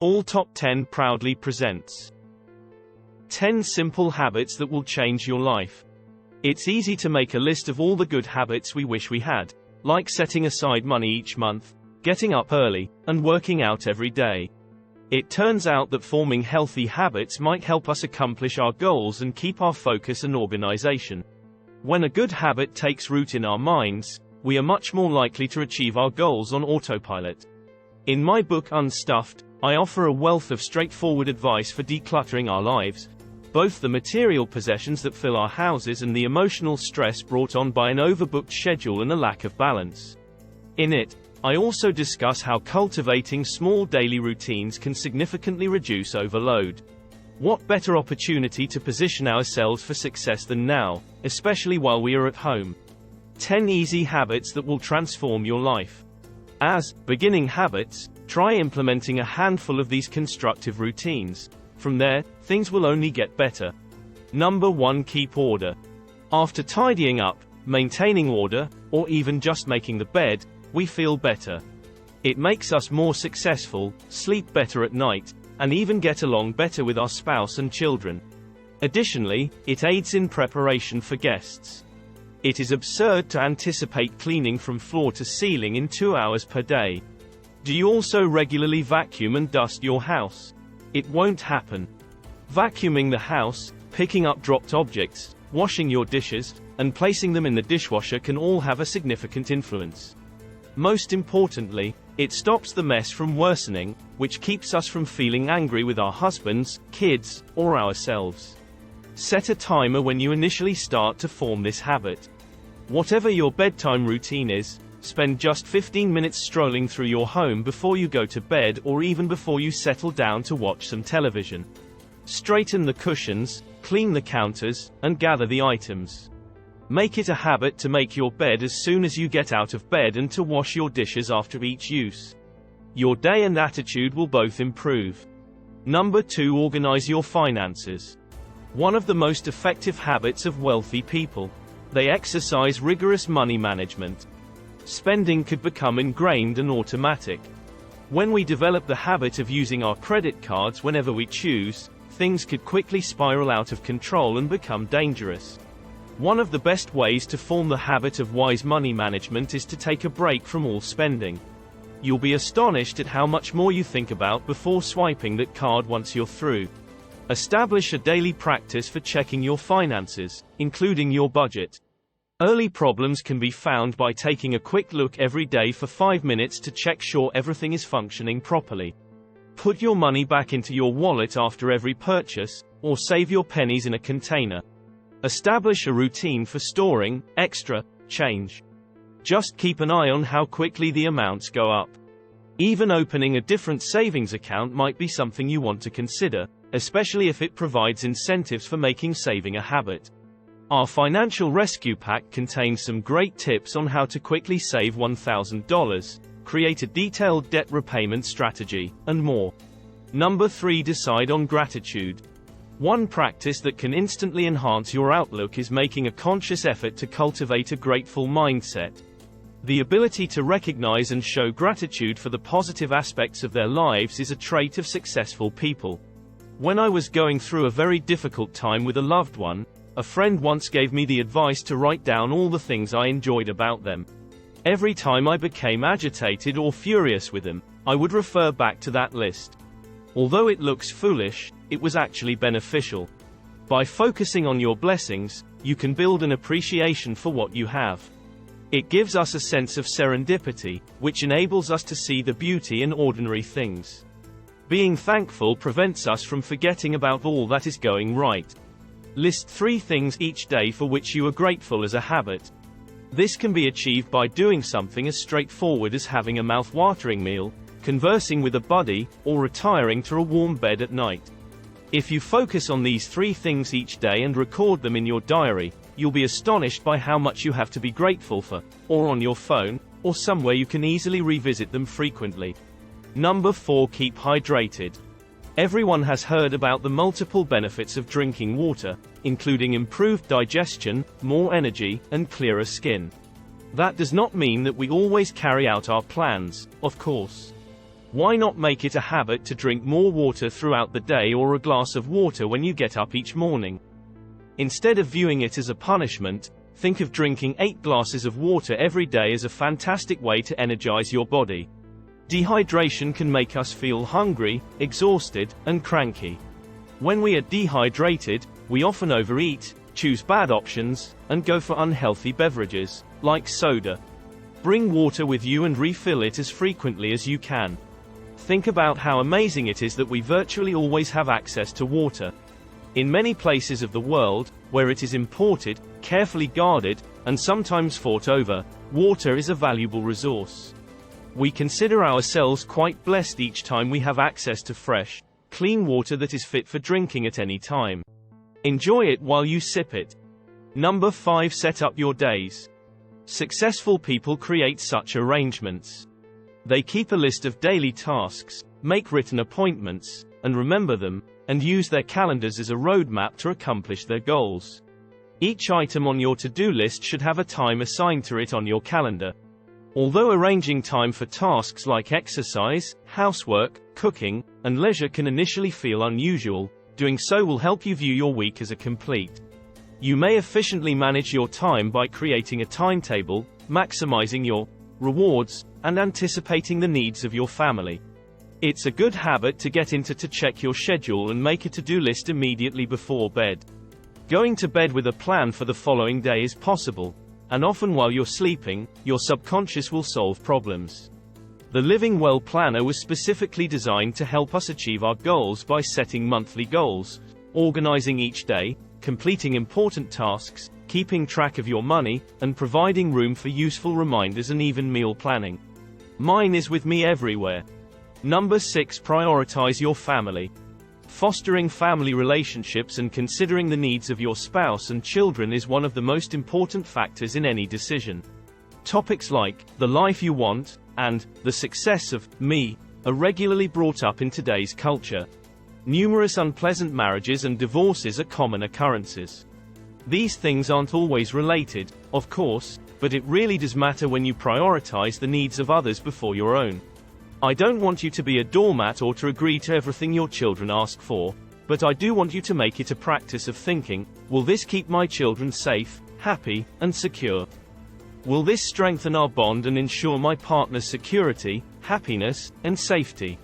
All Top 10 proudly presents 10 simple habits that will change your life. It's easy to make a list of all the good habits we wish we had, like setting aside money each month, getting up early, and working out every day. It turns out that forming healthy habits might help us accomplish our goals and keep our focus and organization. When a good habit takes root in our minds, we are much more likely to achieve our goals on autopilot. In my book Unstuffed, I offer a wealth of straightforward advice for decluttering our lives, both the material possessions that fill our houses and the emotional stress brought on by an overbooked schedule and a lack of balance. In it, I also discuss how cultivating small daily routines can significantly reduce overload. What better opportunity to position ourselves for success than now, especially while we are at home? 10 easy habits that will transform your life. As beginning habits, try implementing a handful of these constructive routines. From there, things will only get better. Number 1. Keep order. After tidying up, maintaining order, or even just making the bed, we feel better. It makes us more successful, sleep better at night, and even get along better with our spouse and children. Additionally, it aids in preparation for guests. It is absurd to anticipate cleaning from floor to ceiling in 2 hours per day. Do you also regularly vacuum and dust your house? It won't happen. Vacuuming the house, picking up dropped objects, washing your dishes, and placing them in the dishwasher can all have a significant influence. Most importantly, it stops the mess from worsening, which keeps us from feeling angry with our husbands, kids, or ourselves. Set a timer when you initially start to form this habit. Whatever your bedtime routine is, spend just 15 minutes strolling through your home before you go to bed or even before you settle down to watch some television. Straighten the cushions, clean the counters, and gather the items. Make it a habit to make your bed as soon as you get out of bed and to wash your dishes after each use. Your day and attitude will both improve. Number 2. Organize your finances. One of the most effective habits of wealthy people. They exercise rigorous money management. Spending could become ingrained and automatic. When we develop the habit of using our credit cards whenever we choose, things could quickly spiral out of control and become dangerous. One of the best ways to form the habit of wise money management is to take a break from all spending. You'll be astonished at how much more you think about before swiping that card once you're through. Establish a daily practice for checking your finances, including your budget. Early problems can be found by taking a quick look every day for 5 minutes to check sure everything is functioning properly. Put your money back into your wallet after every purchase, or save your pennies in a container. Establish a routine for storing extra change. Just keep an eye on how quickly the amounts go up. Even opening a different savings account might be something you want to consider, especially if it provides incentives for making saving a habit. Our financial rescue pack contains some great tips on how to quickly save $1,000, create a detailed debt repayment strategy, and more. Number 3. Decide on gratitude. One practice that can instantly enhance your outlook is making a conscious effort to cultivate a grateful mindset. The ability to recognize and show gratitude for the positive aspects of their lives is a trait of successful people. When I was going through a very difficult time with a loved one, a friend once gave me the advice to write down all the things I enjoyed about them. Every time I became agitated or furious with them, I would refer back to that list. Although it looks foolish, it was actually beneficial. By focusing on your blessings, you can build an appreciation for what you have. It gives us a sense of serendipity, which enables us to see the beauty in ordinary things. Being thankful prevents us from forgetting about all that is going right. List 3 things each day for which you are grateful as a habit. This can be achieved by doing something as straightforward as having a mouth-watering meal, conversing with a buddy, or retiring to a warm bed at night. If you focus on these 3 things each day and record them in your diary, you'll be astonished by how much you have to be grateful for, or on your phone, or somewhere you can easily revisit them frequently. Number 4. Keep hydrated. Everyone has heard about the multiple benefits of drinking water, including improved digestion, more energy, and clearer skin. That does not mean that we always carry out our plans, of course. Why not make it a habit to drink more water throughout the day, or a glass of water when you get up each morning? Instead of viewing it as a punishment, think of drinking 8 glasses of water every day as a fantastic way to energize your body. Dehydration can make us feel hungry, exhausted, and cranky. When we are dehydrated, we often overeat, choose bad options, and go for unhealthy beverages, like soda. Bring water with you and refill it as frequently as you can. Think about how amazing it is that we virtually always have access to water. In many places of the world, where it is imported, carefully guarded, and sometimes fought over, water is a valuable resource. We consider ourselves quite blessed each time we have access to fresh, clean water that is fit for drinking at any time. Enjoy it while you sip it. Number 5. Set up your days. Successful people create such arrangements. They keep a list of daily tasks, make written appointments, and remember them, and use their calendars as a roadmap to accomplish their goals. Each item on your to-do list should have a time assigned to it on your calendar. Although arranging time for tasks like exercise, housework, cooking, and leisure can initially feel unusual, doing so will help you view your week as a complete. You may efficiently manage your time by creating a timetable, maximizing your rewards, and anticipating the needs of your family. It's a good habit to get into to check your schedule and make a to-do list immediately before bed. Going to bed with a plan for the following day is possible, and often while you're sleeping, your subconscious will solve problems. The Living Well Planner was specifically designed to help us achieve our goals by setting monthly goals, organizing each day, completing important tasks, keeping track of your money, and providing room for useful reminders and even meal planning. Mine is with me everywhere. Number 6. Prioritize your family. Fostering family relationships and considering the needs of your spouse and children is one of the most important factors in any decision. Topics like the life you want and the success of me are regularly brought up in today's culture. Numerous unpleasant marriages and divorces are common occurrences. These things aren't always related, of course, but it really does matter when you prioritize the needs of others before your own. I don't want you to be a doormat or to agree to everything your children ask for, but I do want you to make it a practice of thinking, will this keep my children safe, happy, and secure? Will this strengthen our bond and ensure my partner's security, happiness, and safety?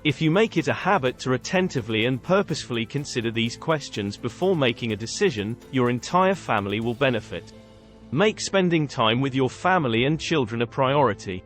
If you make it a habit to attentively and purposefully consider these questions before making a decision, your entire family will benefit. Make spending time with your family and children a priority.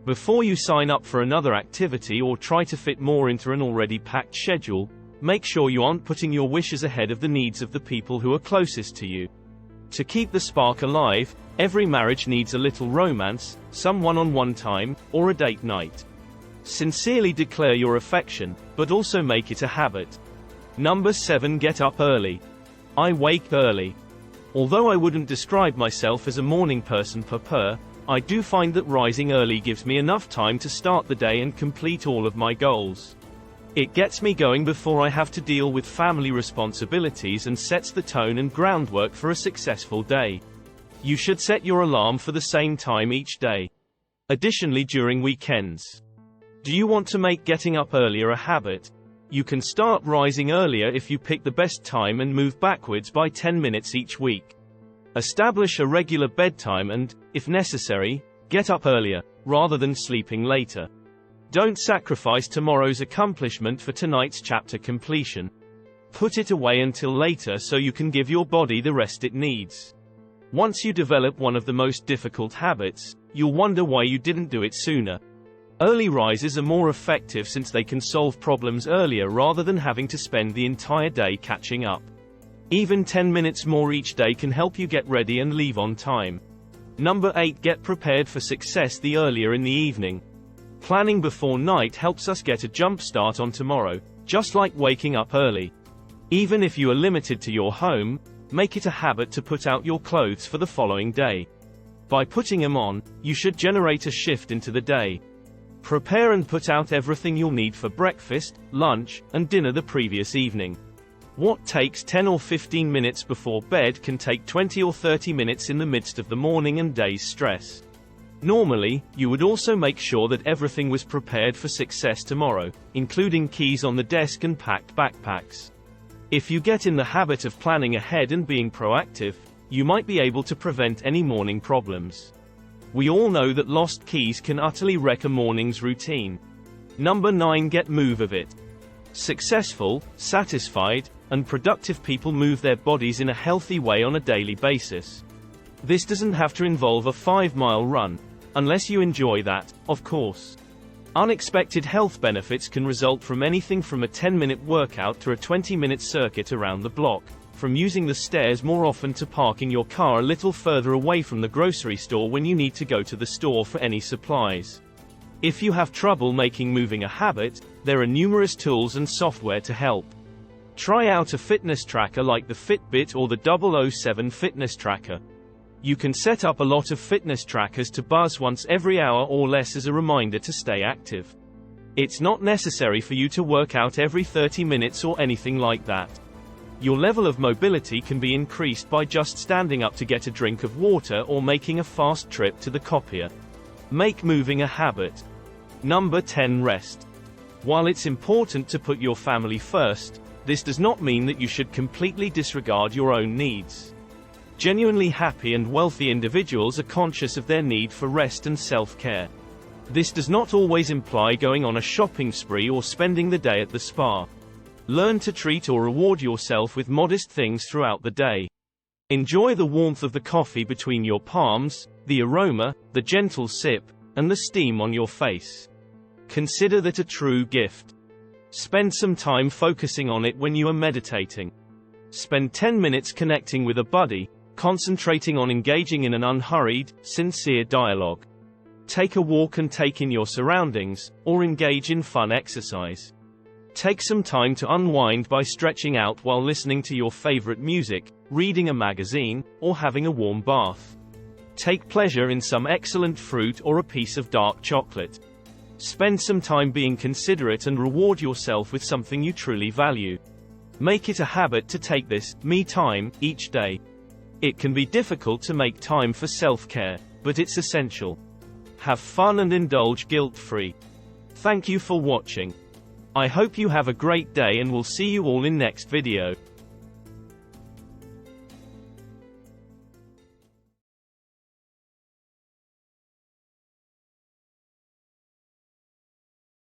Before you sign up for another activity or try to fit more into an already packed schedule, make sure you aren't putting your wishes ahead of the needs of the people who are closest to you. To keep the spark alive, every marriage needs a little romance, some one-on-one time, or a date night. Sincerely declare your affection, but also make it a habit. Number 7. Get up early. I wake early. Although I wouldn't describe myself as a morning person per se, I do find that rising early gives me enough time to start the day and complete all of my goals. It gets me going before I have to deal with family responsibilities and sets the tone and groundwork for a successful day. You should set your alarm for the same time each day. Additionally, during weekends. Do you want to make getting up earlier a habit? You can start rising earlier if you pick the best time and move backwards by 10 minutes each week. Establish a regular bedtime and, if necessary, get up earlier, rather than sleeping later. Don't sacrifice tomorrow's accomplishment for tonight's chapter completion. Put it away until later so you can give your body the rest it needs. Once you develop one of the most difficult habits, you'll wonder why you didn't do it sooner. Early risers are more effective since they can solve problems earlier rather than having to spend the entire day catching up. Even 10 minutes more each day can help you get ready and leave on time. Number 8. Get prepared for success the earlier in the evening. Planning before night helps us get a jump start on tomorrow, just like waking up early. Even if you are limited to your home, make it a habit to put out your clothes for the following day. By putting them on, you should generate a shift into the day. Prepare and put out everything you'll need for breakfast, lunch, and dinner the previous evening. What takes 10 or 15 minutes before bed can take 20 or 30 minutes in the midst of the morning and day's stress. Normally, you would also make sure that everything was prepared for success tomorrow, including keys on the desk and packed backpacks. If you get in the habit of planning ahead and being proactive, you might be able to prevent any morning problems. We all know that lost keys can utterly wreck a morning's routine. Number 9. Get move of it. Successful, satisfied, and productive people move their bodies in a healthy way on a daily basis. This doesn't have to involve a 5-mile run, unless you enjoy that, of course. Unexpected health benefits can result from anything from a 10-minute workout to a 20-minute circuit around the block, from using the stairs more often to parking your car a little further away from the grocery store when you need to go to the store for any supplies. If you have trouble making moving a habit, there are numerous tools and software to help. Try out a fitness tracker like the Fitbit or the 007 fitness tracker. You can set up a lot of fitness trackers to buzz once every hour or less as a reminder to stay active. It's not necessary for you to work out every 30 minutes or anything like that. Your level of mobility can be increased by just standing up to get a drink of water or making a fast trip to the copier. Make moving a habit. Number 10. Rest. While it's important to put your family first, this does not mean that you should completely disregard your own needs. Genuinely happy and wealthy individuals are conscious of their need for rest and self-care. This does not always imply going on a shopping spree or spending the day at the spa. Learn to treat or reward yourself with modest things throughout the day. Enjoy the warmth of the coffee between your palms, the aroma, the gentle sip, and the steam on your face. Consider that a true gift. Spend some time focusing on it when you are meditating. Spend 10 minutes connecting with a buddy, concentrating on engaging in an unhurried, sincere dialogue. Take a walk and take in your surroundings, or engage in fun exercise. Take some time to unwind by stretching out while listening to your favorite music, reading a magazine, or having a warm bath. Take pleasure in some excellent fruit or a piece of dark chocolate. Spend some time being considerate and reward yourself with something you truly value. Make it a habit to take this me time each day. It can be difficult to make time for self-care, but it's essential. Have fun and indulge guilt-free. Thank you for watching. I hope you have a great day and we'll see you all in next video.